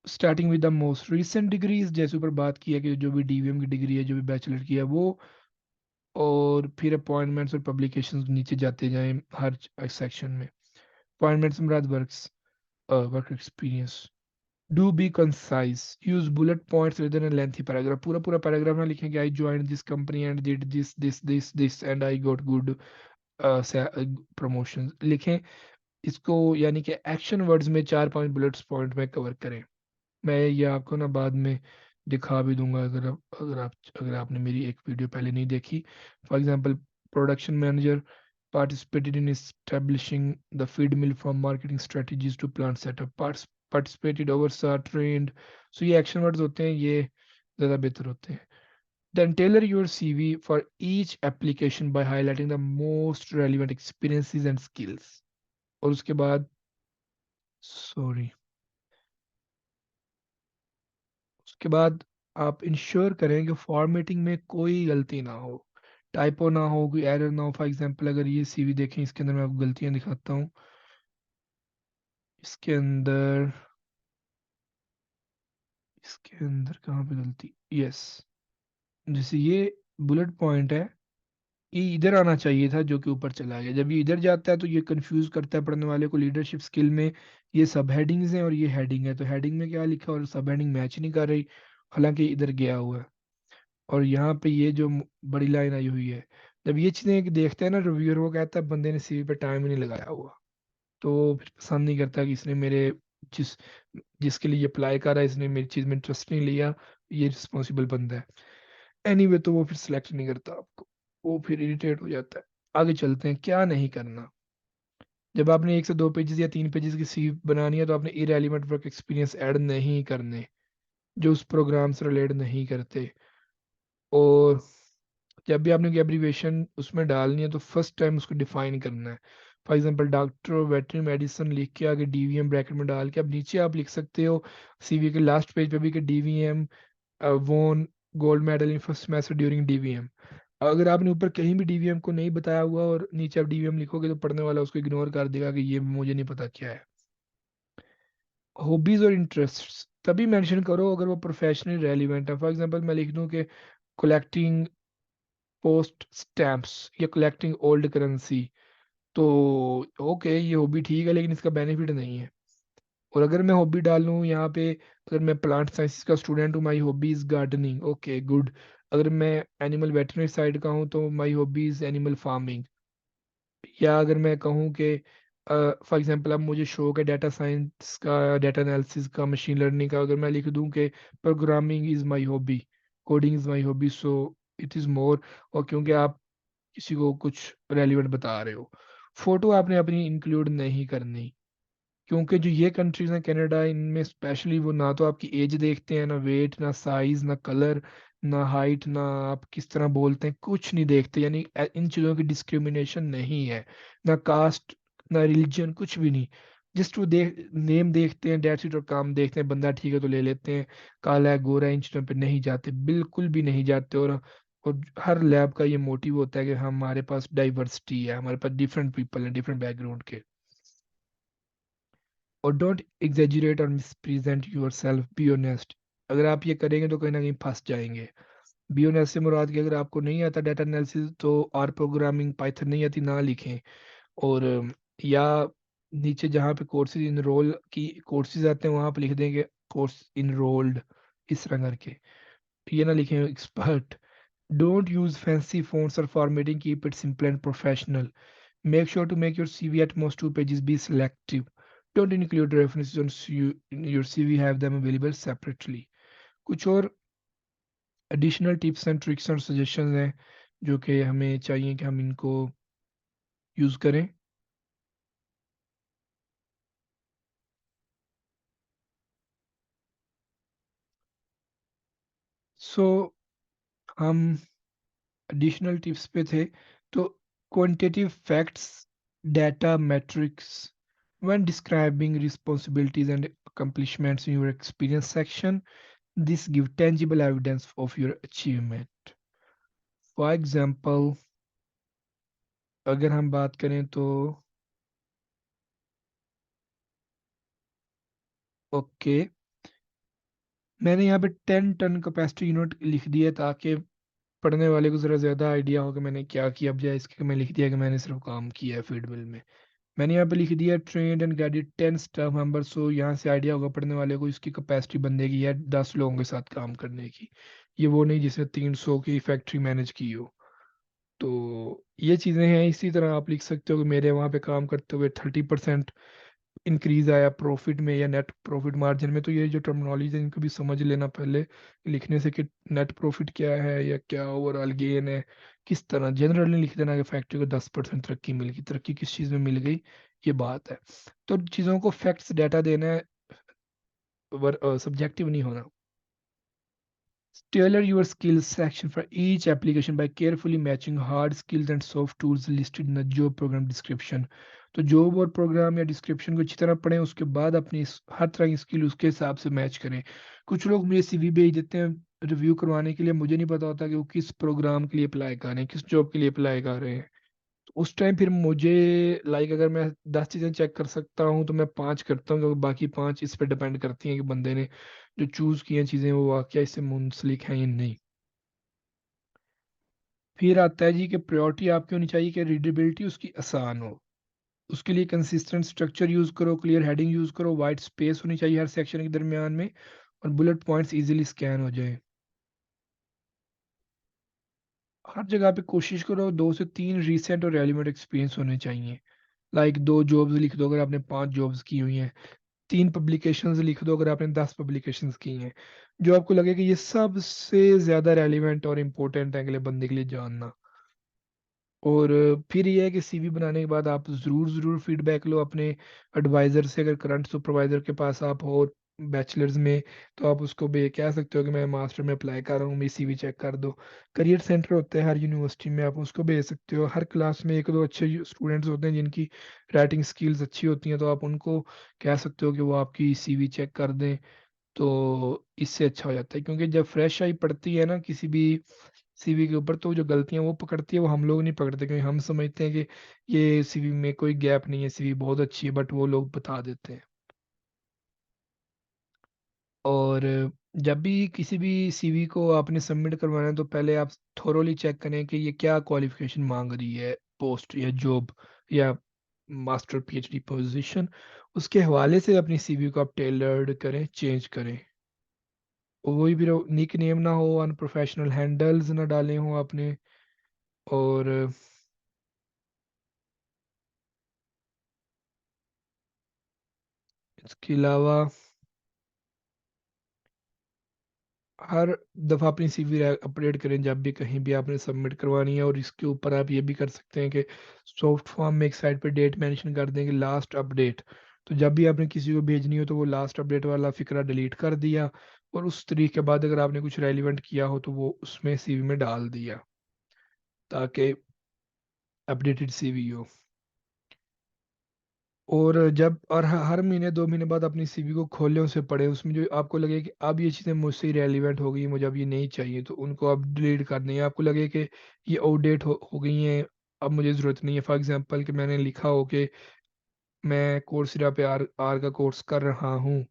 starting with the most recent degrees, जैसे ऊपर बात की है कि जो भी डीवीएम की डिग्री है, जो भी बैचलर की है वो, और फिर अपॉइंटमेंट्स और पब्लिकेशंस नीचे जाते जाएं हर सेक्शन में। Appointments Murad work experience. Do B concise, use bullet points rather than lengthy paragraph. पूरा पूरा पैराग्राफ ना लिखें कि आई joined this company and did this and I got good promotion. लिखें इसको, यानी कि एक्शन वर्ड्स में 4-5 बुलेट्स पॉइंट में कवर करें। मैं ये आपको ना बाद में दिखा भी दूंगा, अगर आपने मेरी एक वीडियो पहले नहीं देखी। For example production manager participated in establishing the feed mill from marketing strategies to plant setup, participated, oversaw, trained। so ये एक्शन वर्ड्स होते हैं, ये ज़्यादा बेहतर होते हैं। then tailor your CV for each application by highlighting the most relevant experiences and skills। और उसके बाद, सॉरी, उसके बाद आप इंश्योर करें कि फॉर्मेटिंग में कोई गलती ना हो, टाइपो ना हो, कोई एरर ना हो। फॉर एग्जांपल अगर ये सीवी देखें, इसके अंदर मैं आपको गलतियां दिखाता हूँ। इसके अंदर इसके अंदर कहाँ पे गलती, यस, जैसे ये बुलेट पॉइंट है, ये इधर आना चाहिए था जो कि ऊपर चला गया। जब ये इधर जाता है तो ये कंफ्यूज करता है पढ़ने वाले को। लीडरशिप स्किल में ये सब हेडिंग्स हैं और ये हेडिंग है, तो हेडिंग में क्या लिखा और सब हेडिंग मैच नहीं कर रही, हालांकि इधर गया हुआ है। और यहाँ पे ये जो बड़ी लाइन आई हुई है, जब ये चीजें देखते हैं ना रिव्यूअर, वो कहता है बंदे ने सीवी पे टाइम ही नहीं लगाया हुआ, तो फिर पसंद नहीं करता कि इसने मेरे जिस जिसके लिए अप्लाई कर रहा है, इसने मेरी चीज में इंटरेस्ट नहीं लिया, ये रिस्पॉन्सिबल बंदा है। एनीवे तो वो फिर सिलेक्ट नहीं करता आपको, वो फिर इरिटेट हो जाता है। आगे चलते हैं, क्या नहीं करना। जब आपने 1 से 2 पेजेस या 3 पेजेस की सीवी बनानी है, तो आपने इरेलीवेंट वर्क एक्सपीरियंस ऐड नहीं करने, जो उस प्रोग्राम से रिलेट नहीं करते। और जब भी आपने कोई एब्रीवेशन उसमें डालनी है, तो फर्स्ट टाइम उसको डिफाइन करना है। For example doctor veterinary medicine लिख के आगे डीवीएम ब्रैकेट में डाल के, अब नीचे आप लिख सकते हो सीवी के लास्ट पेज पे भी कि डीवीएम वोन gold medal in first semester during DVM. अगर आपने ऊपर कहीं भी डीवीएम को नहीं बताया हुआ और नीचे आप डीवीएम लिखोगे, तो पढ़ने वाला उसको इग्नोर कर देगा कि ये मुझे नहीं पता क्या है। हॉबीज और इंटरेस्ट्स तभी मेंशन करो अगर वो प्रोफेशनली रेलिवेंट है। फॉर एग्जांपल मैं लिख दूं कि कलेक्टिंग पोस्ट स्टैम्प्स या कलेक्टिंग ओल्ड करेंसी, तो ओके ये हॉबी ठीक है, लेकिन इसका बेनिफिट नहीं है। और अगर मैं हॉबी डाल लूँ यहाँ पे, अगर मैं प्लांट साइंस का स्टूडेंट हूँ, my hobby is gardening, okay good. अगर मैं एनिमल वेटरनरी साइड का हूँ, तो my hobby is animal farming. या अगर मैं कहूँ कि फॉर एग्जांपल अब मुझे शौक है डाटा साइंस का, डाटा एनालिसिस का, मशीन लर्निंग का, अगर मैं लिख दूँ कि programming is my hobby, coding is my hobby, so it is more. और क्योंकि आप किसी को कुछ रेलिवेंट बता रहे हो। फोटो आपने अपनी इंक्लूड नहीं करनी, क्योंकि जो ये कंट्रीज हैं कनाडा, इनमें स्पेशली वो ना तो आपकी एज देखते हैं, ना वेट, ना साइज, ना कलर, ना हाइट, ना आप किस तरह बोलते हैं, कुछ नहीं देखते। यानी इन चीज़ों की डिस्क्रिमिनेशन नहीं है, ना कास्ट, ना रिलीजन, कुछ भी नहीं। जस्ट वो नेम देखते हैं, डेट्स इट, और काम देखते हैं, बंदा ठीक है तो ले लेते हैं। काला है, गोरा है, इन चीज़ों पे नहीं जाते, बिल्कुल भी नहीं जाते। और हर लैब का ये मोटिव होता है कि हमारे पास डाइवर्सिटी है, हमारे पास डिफरेंट पीपल हैं, डिफरेंट बैकग्राउंड के। और डोंट एग्जेजरेट और मिसप्रेजेंट योर सेल्फ, बी ऑनेस्ट। अगर आप ये करेंगे तो कहीं ना कहीं फंस जाएंगे। बी ऑनेस्ट से मुराद कि अगर आपको नहीं आता डाटा एनालिसिस तो आर प्रोग्रामिंग, पाइथन नहीं आती, ना लिखें। और या नीचे जहाँ पे कोर्सेज इनरोल की कोर्सेज आते हैं वहाँ पे लिख देंगे कोर्स इनरोल्ड, इस तरह करके। ये ना लिखें expert. Don't use fancy fonts or formatting, keep it simple and professional. Make sure to make your CV at most 2 pages, be selective. Don't include references on in your CV, have them available separately. कुछ और additional tips and tricks और suggestion हैं जो कि हमें चाहिए कि हम इनको यूज़ करें। सो हम एडिशनल टिप्स पे थे। तो quantitative facts, data matrix, when describing responsibilities and accomplishments in your experience section, this give tangible evidence of your achievement. For example, अगर हम बात करें तो ओके, मैंने यहाँ पे 10 टन कैपेसिटी यूनिट लिख दिया ताकि पढ़ने वाले को ज़रा ज़्यादा आइडिया हो कि मैंने क्या किया, बजाय इसके मैं लिख दिया कि मैंने सिर्फ काम किया है फील्ड मिल में। मैंने यहाँ पे लिख दिया trained and guided 10 staff member. So यहाँ से आइडिया होगा पढ़ने वाले को इसकी कैपेसिटी बंदे की है 10 लोगों के साथ काम करने की। ये वो नहीं जिसने 300 की फैक्ट्री मैनेज की हो। तो ये चीज़ें हैं। इसी तरह आप लिख सकते हो कि मेरे वहाँ पे काम करते हुए 30% इंक्रीज आया प्रॉफिट में या नेट प्रॉफिट मार्जिन में। तो ये जो टर्मिनोलॉजी है इनको भी समझ लेना पहले लिखने से कि नेट प्रॉफिट क्या है या क्या ओवरऑल गेन है। किस तरह जनरली लिख देना कि फैक्ट्री को 10% तरक्की मिल गई, तरक्की किस चीज़ में मिल गई, ये बात है। तो चीज़ों को फैक्ट्स डाटा देना है, सब्जेक्टिव नहीं होना। Tailor your skills section for each application by carefully matching hard skills and soft tools listed in the job program description. तो जॉब और प्रोग्राम या डिस्क्रिप्शन को अच्छी तरह पढ़ें, उसके बाद अपनी हर तरह की स्किल उसके हिसाब से मैच करें। कुछ लोग मुझे सीवी भेज देते हैं रिव्यू करवाने के लिए, मुझे नहीं पता होता कि वो किस प्रोग्राम के लिए अप्लाई कर रहे हैं, किस जॉब के लिए अप्लाई कर रहे हैं। उस टाइम फिर मुझे लाइक अगर मैं 10 चीज़ें चेक कर सकता हूँ तो मैं 5 करता हूँ, क्योंकि बाकी 5 इस पर डिपेंड करती हैं कि बंदे ने जो चूज़ की हैं चीज़ें वो वाकया इससे मुंसलिक हैं या नहीं। फिर आता है जी कि प्रायोरिटी आपकी होनी चाहिए कि रीडेबिलिटी उसकी आसान हो। उसके लिए कंसिस्टेंट स्ट्रक्चर यूज़ करो, क्लियर हेडिंग यूज़ करो, वाइट स्पेस होनी चाहिए हर सेक्शन के दरमियान में, और बुलेट पॉइंट्स इजीली स्कैन हो जाए। हर जगह पे कोशिश करो 2 से 3 रिसेंट और रेलिवेंट एक्सपीरियंस होने चाहिए। लाइक 2 जॉब्स लिख दो अगर आपने 5 जॉब्स की हुई हैं। 3 पब्लिकेशंस लिख दो अगर आपने 10 पब्लिकेशंस की हैं, जो आपको लगे कि ये सबसे ज़्यादा रेलिवेंट और इम्पोर्टेंट है अगले बंदे के लिए जानना। और फिर ये है कि सीवी बनाने के बाद आप ज़रूर ज़रूर फीडबैक लो अपने एडवाइज़र से। अगर करंट सुपरवाइज़र के पास आप हो बैचलर्स में, तो आप उसको भी कह सकते हो कि मैं मास्टर में अप्लाई कर रहा हूँ, मेरी सीवी चेक कर दो। करियर सेंटर होते हैं हर यूनिवर्सिटी में, आप उसको भेज सकते हो। हर क्लास में 1-2 अच्छे स्टूडेंट्स होते हैं जिनकी राइटिंग स्किल्स अच्छी होती हैं, तो आप उनको कह सकते हो कि वो आपकी सीवी चेक कर दें। तो इससे अच्छा हो जाता है, क्योंकि जब फ्रेश आई पड़ती है ना किसी भी सीवी के ऊपर, तो जो गलतियां वो पकड़ती है वो हम लोग नहीं पकड़ते, क्योंकि हम समझते हैं कि ये सीवी में कोई गैप नहीं है, सीवी बहुत अच्छी है, बट वो लोग बता देते हैं। और जब भी किसी भी सीवी को आपने सबमिट करवाना है तो पहले आप थोरोली चेक करें कि ये क्या क्वालिफिकेशन मांग रही है, पोस्ट या जॉब या मास्टर पीएचडी पोजीशन। उसके हवाले से अपनी सीवी को आप टेलर्ड करें, चेंज करें। वही भी निक नेम ना हो, अनप्रोफेशनल हैंडल्स ना डाले हो आपने। और इसके अलावा हर दफ़ा अपनी सीवी अपडेट करें जब भी कहीं भी आपने सबमिट करवानी है। और इसके ऊपर आप ये भी कर सकते हैं कि सॉफ्ट फॉर्म में एक साइड पे डेट मेंशन कर दें कि लास्ट अपडेट। तो जब भी आपने किसी को भेजनी हो तो वो लास्ट अपडेट वाला फिक्रा डिलीट कर दिया, और उस तरीके के बाद अगर आपने कुछ रेलिवेंट किया हो तो वो उसमें सीवी में डाल दिया, ताकि अपडेटेड सीवी हो। और जब और हर महीने 2 महीने बाद अपनी सीवी को खोलें, उसे पढ़ें, उसमें जो आपको लगे कि अब ये चीज़ें मुझसे रेलिवेंट हो गई हैं, मुझे अब ये नहीं चाहिए, तो उनको अब डिलीट कर दें। आपको लगे कि ये आउटडेट हो गई हैं, अब मुझे ज़रूरत नहीं है। फॉर एग्जांपल कि मैंने लिखा हो कि मैं कोर्सेरा पे आर आर का कोर्स कर रहा हूँ,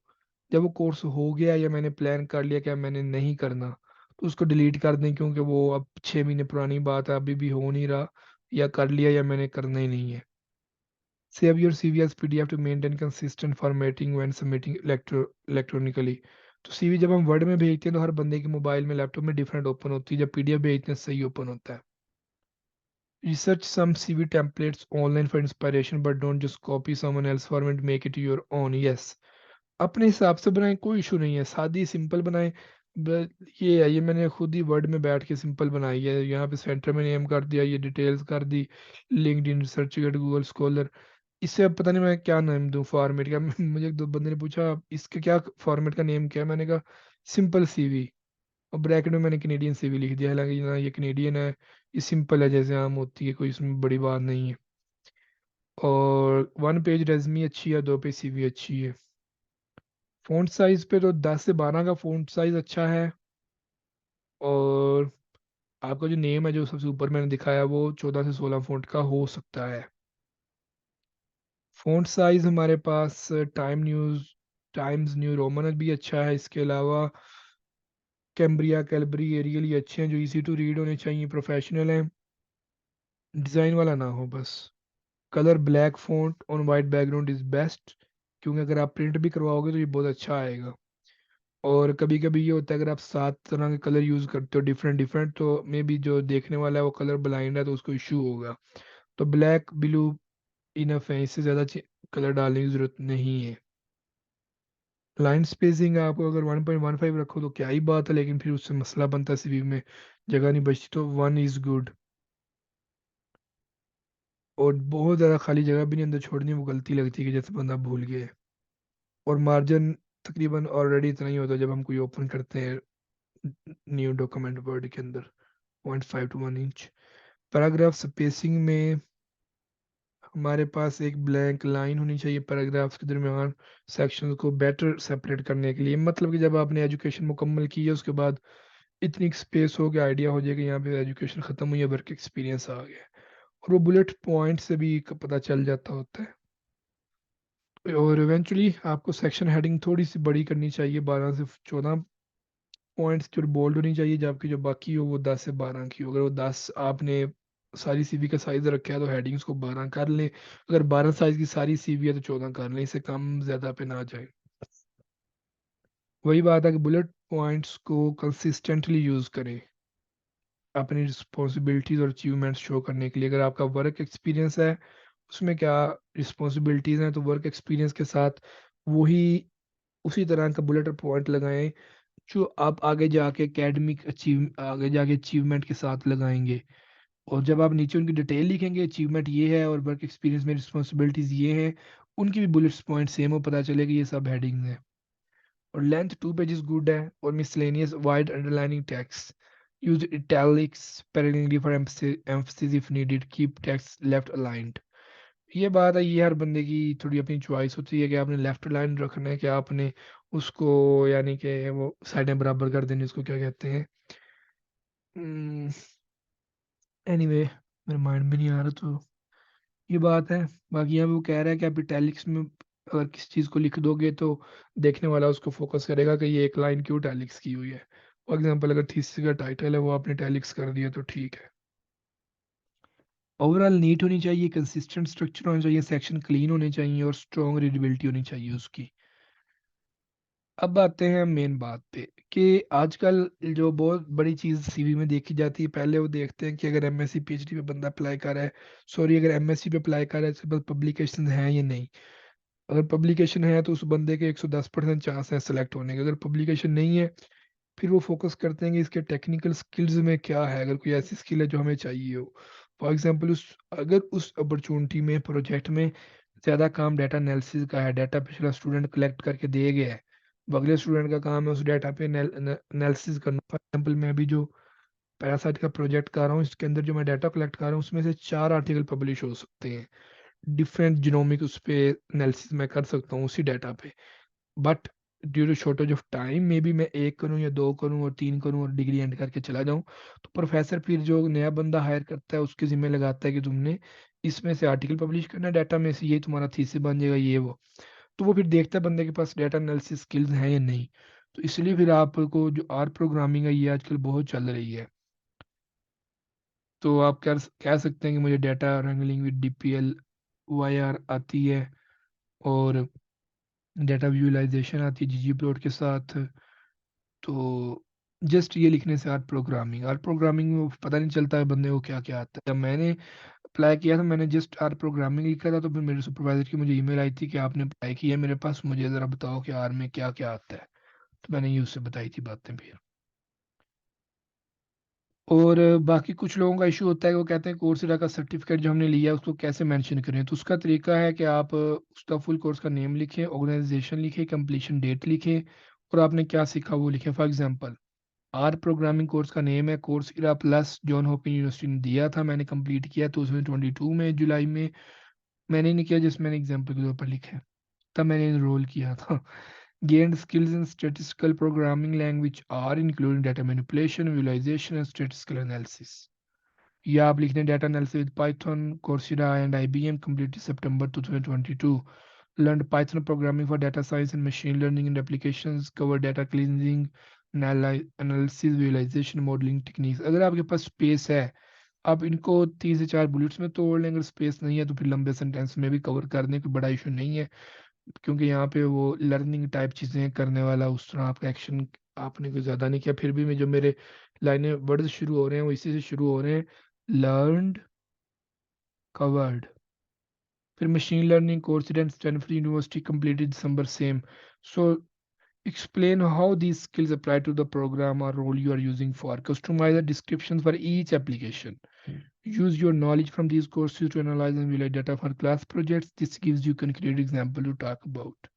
जब वो कोर्स हो गया या मैंने प्लान कर लिया कि अब मैंने नहीं करना, तो उसको डिलीट कर दें, क्योंकि वो अब 6 महीने पुरानी बात है, अभी भी हो नहीं रहा, या कर लिया या मैंने करना ही नहीं है। Save your CV as PDF to maintain consistent formatting when submitting electronically. तो सीवी जब हम वर्ड में भेजते हैं तो हर बंदे के मोबाइल में लैपटॉप में डिफरेंट ओपन होती है, जब पीडीएफ भेजते हैं सही ओपन होता है। Research some CV templates online for inspiration, but don't just copy someone else's format, make it your own. Yes. अपने हिसाब से बनाएं, कोई इशू नहीं है, सादी सिंपल बनाएं। ये है, ये मैंने खुद ही वर्ड में बैठ के सिंपल बनाई है, यहाँ पे सेंटर में नेम कर दिया, ये डिटेल्स कर दी, लिंक्डइन, रिसर्चगेट, गूगल स्कॉलर। इससे अब पता नहीं मैं क्या नाम दूं फॉर्मेट का। मुझे एक दो बंदे ने पूछा इसके क्या फॉर्मेट का नेम क्या है, मैंने कहा सिंपल सीवी, और ब्रैकेट में मैंने कनेडियन सीवी लिख दिया, हालांकि ना ये कनेडियन है, ये सिंपल है जैसे आम होती है, कोई इसमें बड़ी बात नहीं है। और 1 पेज रेजमी अच्छी है, 2 पेज सीवी अच्छी है। फ़ॉन्ट साइज़ पे तो 10 से 12 का फ़ॉन्ट साइज़ अच्छा है। और आपका जो नेम है जो सबसे ऊपर मैंने दिखाया वो 14 से 16 फ़ॉन्ट का हो सकता है। फ़ॉन्ट साइज़ हमारे पास टाइम्स न्यू रोमन भी अच्छा है। इसके अलावा कैम्ब्रिया, कैलबरी, एरियल ये अच्छे हैं, जो इजी टू रीड होने चाहिए, प्रोफेशनल हैं, डिज़ाइन वाला ना हो बस। Colour black font on white background is best, क्योंकि अगर आप प्रिंट भी करवाओगे तो ये बहुत अच्छा आएगा। और कभी कभी ये होता है अगर आप 7 तरह के कलर यूज़ करते हो डिफरेंट डिफरेंट, तो मे बी जो देखने वाला है वो कलर ब्लाइंड है तो उसको इशू होगा। तो ब्लैक ब्लू इनफ है, इससे ज़्यादा कलर डालने की ज़रूरत नहीं है। लाइन स्पेसिंग आपको अगर 1.15 रखो तो क्या ही बात है, लेकिन फिर उससे मसला बनता है, सीवी में जगह नहीं बचती, तो 1 इज़ गुड। और बहुत ज़्यादा खाली जगह भी नहीं अंदर छोड़नी, वो गलती लगती है कि जैसे बंदा भूल गया है। और मार्जिन तकरीबन ऑलरेडी इतना ही होता है जब हम कोई ओपन करते हैं न्यू डॉक्यूमेंट वर्ड के अंदर, 0.5 to 1 इंच। पैराग्राफ स्पेसिंग में हमारे पास एक ब्लैंक लाइन होनी चाहिए पैराग्राफ्स के दरमियान, सेक्शन को बेटर सेपरेट करने के लिए। मतलब कि जब आपने एजुकेशन मुकम्मल की है उसके बाद इतनी स्पेस हो गया, आइडिया हो जाएगा यहाँ पे एजुकेशन ख़त्म हुई है, वर्क एक्सपीरियंस आ गया है। और वो बुलेट पॉइंट से भी पता चल जाता होता है। और इवेंचुअली आपको सेक्शन हेडिंग थोड़ी सी बड़ी करनी चाहिए, 12 से 14 पॉइंट्स की, और बोल्ड होनी चाहिए, जबकि जो बाकी हो वो 10 से 12 की हो। अगर वो 10 आपने सारी सीवी का साइज रखा है तो हेडिंग्स को 12 कर लें, अगर 12 साइज की सारी सीवी है तो 14 कर लें, इससे कम ज़्यादा पे ना जाए। वही बात है कि बुलेट पॉइंट्स को कंसिस्टेंटली यूज़ करें अपनी रिस्पॉन्सिबिलिटीज़ और अचीवमेंट्स शो करने के लिए। अगर आपका वर्क एक्सपीरियंस है उसमें क्या रिस्पॉन्सिबिलिटीज़ हैं, तो वर्क एक्सपीरियंस के साथ वही उसी तरह का बुलेट पॉइंट लगाएं जो आप आगे जाके अचीवमेंट के साथ लगाएंगे। और जब आप नीचे उनकी डिटेल लिखेंगे, अचीवमेंट ये है और वर्क एक्सपीरियंस में रिस्पॉन्सिबिलिटीज ये हैं, उनकी भी बुलेट्स पॉइंट सेम हो, पता चलेगा ये सब हेडिंग्स हैं। और लेंथ 2 पेजेस गुड है। और miscellaneous wide underlining text, use italics sparingly for emphasis if needed, keep text left aligned। ये बात है, ये हर बंदे की थोड़ी अपनी चॉइस होती है कि आपने लेफ्ट लाइन रखना है कि आपने उसको, यानी कि वो साइडें बराबर कर देनी, उसको क्या कहते हैं, एनीवे मेरे माइंड में नहीं आ रहा, तो ये बात है। बाकी यहाँ पे वो कह रहा है कि आप इटैलिक्स में अगर किसी चीज़ को लिख दोगे तो देखने वाला उसको फोकस करेगा कि ये एक लाइन क्यों इटैलिक्स की हुई है। फॉर एग्जांपल अगर थीसिस का टाइटल है वो आपने इटैलिक्स कर दिया तो ठीक है। ओवरऑल नीट होनी चाहिए, कंसिस्टेंट स्ट्रक्चर होना चाहिए, सेक्शन क्लीन होने चाहिए और स्ट्रॉन्ग रीडेबिलिटी होनी चाहिए उसकी। अब आते हैं मेन बात पे कि आजकल जो बहुत बड़ी चीज़ सीवी में देखी जाती है, पहले वो देखते हैं कि अगर एमएससी पीएचडी पे बंदा अप्लाई कर रहा है, सॉरी अगर एमएससी पे अप्लाई कर रहा है उसके पास पब्लिकेशन है या नहीं। अगर पब्लिकेशन है तो उस बंदे के 110% चांस है सेलेक्ट होने के। अगर पब्लिकेशन नहीं है फिर वो फोकस करते हैं कि इसके टेक्निकल स्किल्स में क्या है, अगर कोई ऐसी स्किल है जो हमें चाहिए हो। फॉर एग्जांपल अगर उस अपॉर्चुनिटी में प्रोजेक्ट में ज़्यादा काम डाटा एनालिसिस का है, डाटा पिछला स्टूडेंट कलेक्ट करके दे गया है, अगले स्टूडेंट का काम है उस डाटा पे एनालिसिस करना। फॉर एग्जाम्पल मैं अभी जो पैरासाइट का प्रोजेक्ट कर रहा हूँ, इसके अंदर जो मैं डाटा कलेक्ट कर रहा हूँ उसमें से 4 आर्टिकल पब्लिश हो सकते हैं, डिफरेंट जीनोमिक उस पे एनालिसिस मैं कर सकता हूँ उसी डाटा पे। But due to shortage of time maybe मैं 1 करूँ या 2 करूँ और 3 करूँ और डिग्री एंड करके चला जाऊँ, तो प्रोफेसर फिर जो नया बंदा हायर करता है उसके जिम्मे लगाता है कि तुमने इसमें से आर्टिकल पब्लिश करना है, डाटा में से ये तुम्हारा थीसिस बन जाएगा ये वो। तो वो फिर देखता है बंदे के पास डाटा एनालिसिस स्किल्स हैं या नहीं। तो इसलिए फिर आपको जो आर प्रोग्रामिंग है ये आजकल बहुत चल रही है। तो आप कह सकते हैं कि मुझे data wrangling with D P L Y R आती है, और डाटा विजुअलाइजेशन आती है जीजी प्लॉट के साथ। तो जस्ट ये लिखने से आर प्रोग्रामिंग में पता नहीं चलता है बंदे को क्या क्या आता है। जब मैंने अप्लाई किया था मैंने जस्ट आर प्रोग्रामिंग लिखा था, तो फिर मेरे सुपरवाइजर की मुझे ईमेल आई थी कि आपने अप्लाई किया है मेरे पास, मुझे ज़रा बताओ कि आर में क्या क्या आता है। तो मैंने ये उससे बताई थी बातें भी। और बाकी कुछ लोगों का इशू होता है कि वो कहते हैं कोर्सेरा का सर्टिफिकेट जो हमने लिया है उसको कैसे मेंशन करें। तो उसका तरीका है कि आप उसका फुल कोर्स का नेम लिखें, ऑर्गेनाइजेशन लिखें, कंप्लीशन डेट लिखें, और आपने क्या सीखा वो लिखें। For example R programming course का नेम है Coursera plus John Hopkins university ने दिया था, मैंने कंप्लीट किया 2022 में जुलाई में। मैंने नहीं किया जिस मैंने एग्जाम्पल के तौर पर लिखा है, तब मैंने इनरोल किया था। gained skills in statistical programming language R including data manipulation, visualization and statistical analysis। या आप लिखने data analysis with Python, Coursera and IBM completed September 2022। Learned Python programming for data science and machine learning and applications, cover data cleansing, analysis, visualization, modeling techniques। अगर आपके पास space है आप इनको 3 से 4 bullets में तोड़ लें, अगर स्पेस नहीं है तो फिर लंबे सेंटेंस में भी कवर कर दें, कोई बड़ा इशू नहीं है। क्योंकि यहाँ पे वो लर्निंग टाइप चीज़ें करने वाला उस तरह आपका एक्शन आपने कोई ज़्यादा नहीं किया। फिर भी मैं जो मेरे लाइनें वर्ड शुरू हो रहे हैं वो इसी से शुरू हो रहे हैं, लर्नड, कवर्ड। फिर machine learning course eight Stanford university completed December same. So explain how these skills apply to the program or role you are using for. Customize the descriptions for each application. Use your knowledge from these courses to analyze and visualize data for class projects. This gives you concrete example to talk about।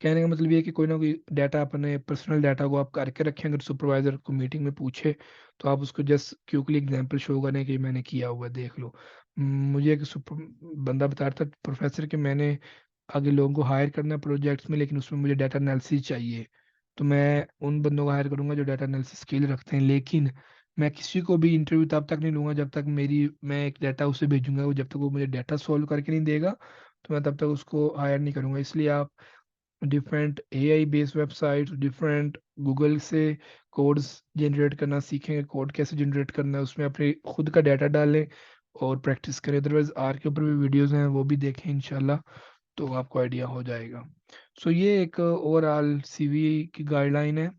कहने का मतलब ये है कि कोई ना कोई data अपने पर्सनल डाटा को आप करके रखें, अगर सुपरवाइजर को मीटिंग में पूछे तो आप उसको जस्ट क्विकली एग्जांपल शो करें कि मैंने किया हुआ है, देख लो। मुझे एक सुपर बंदा बता रहा था प्रोफेसर कि मैंने आगे लोगों को हायर करना है प्रोजेक्ट्स में, लेकिन उसमें मुझे डाटा एनालिसिस चाहिए। तो मैं उन बंदों को हायर करूंगा जो डाटा एनालिसिस स्किल रखते हैं, लेकिन मैं किसी को भी इंटरव्यू तब तक नहीं लूंगा जब तक मैं एक डाटा उसे भेजूंगा, वो जब तक वो मुझे डाटा सॉल्व करके नहीं देगा तो मैं तब तक उसको हायर नहीं करूंगा। इसलिए आप different AI based website, different Google से कोड्स जनरेट करना सीखेंगे, कोड कैसे जनरेट करना है उसमें अपने खुद का डाटा डालें और प्रैक्टिस करें। अदरवाइज आर के ऊपर भी वीडियोस हैं वो भी देखें इंशाल्लाह, तो आपको आइडिया हो जाएगा। सो ये एक ओवरऑल सीवी की गाइडलाइन है।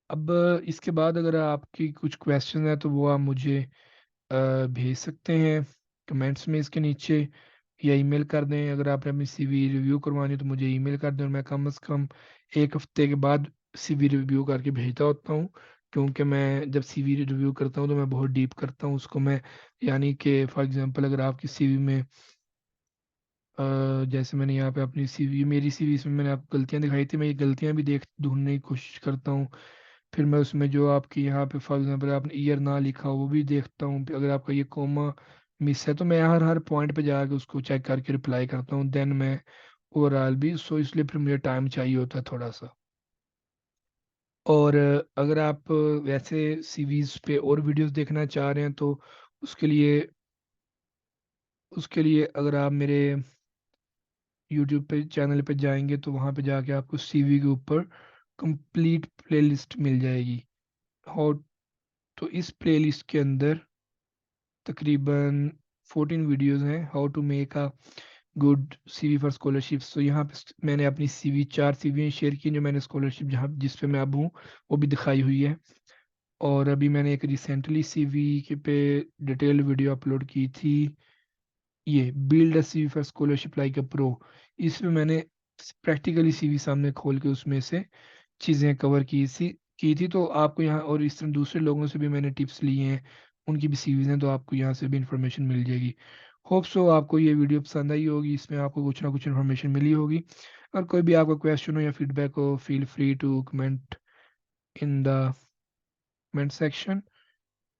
अब इसके बाद अगर आपकी कुछ क्वेश्चन है तो वो आप मुझे भेज सकते हैं कमेंट्स में इसके नीचे, या ईमेल कर दें। अगर आपने अपनी सीवी रिव्यू करवानी है तो मुझे ईमेल कर दें, और मैं कम से कम 1 हफ्ते के बाद सीवी रिव्यू करके भेजता होता हूँ। क्योंकि मैं जब सीवी रिव्यू करता हूँ तो मैं बहुत डीप करता हूँ उसको मैं, यानी कि फॉर एग्जांपल अगर आपकी सीवी में जैसे मैंने यहाँ पे अपनी सीवी मेरी सीवी इसमें मैंने आपको गलतियाँ दिखाई थी, मैं ये गलतियाँ भी देख ढूंढने की कोशिश करता हूँ। फिर मैं उसमें जो आपकी यहाँ पे फॉर एग्जांपल आपने ईयर ना लिखा हो वो भी देखता हूँ, अगर आपका ये कोमा मिस है तो मैं हर हर पॉइंट पे जाके उसको चेक करके रिप्लाई करता हूँ, देन मैं ओवरऑल भी सो इसलिए फिर मुझे टाइम चाहिए होता है थोड़ा सा। और अगर आप वैसे सीवीज पे और वीडियोस देखना चाह रहे हैं तो उसके लिए अगर आप मेरे यूट्यूब पे चैनल पे जाएंगे तो वहाँ पे जाके आपको सीवी के ऊपर कंप्लीट प्लेलिस्ट मिल जाएगी। हाउ तो इस प्लेलिस्ट के अंदर तकरीबन 14 वीडियोस हैं, how to make a good CV for scholarship. तो यहाँ पे मैंने अपनी सीवी 4 सीवी शेयर की जो मैंने स्कॉलरशिप जहाँ जिस पे मैं अब हूँ वो भी दिखाई हुई है। और अभी मैंने एक रिसेंटली सीवी के पे डिटेल वीडियो अपलोड की थी, ये build a CV for scholarship like a pro. इसमें मैंने प्रैक्टिकली सीवी सामने खोल के उसमें से चीज़ें कवर की थी। तो आपको यहाँ और इस तरह दूसरे लोगों से भी मैंने टिप्स लिए हैं, उनकी भी सीवीज हैं, तो आपको यहाँ से भी इंफॉर्मेशन मिल जाएगी। होप सो आपको ये वीडियो पसंद आई होगी, इसमें आपको कुछ ना कुछ इन्फॉर्मेशन मिली होगी। और कोई भी आपका क्वेश्चन हो या फीडबैक हो, feel free to comment in the comment section.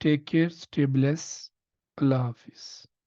Take care, stay bless, अल्लाह हाफिज़।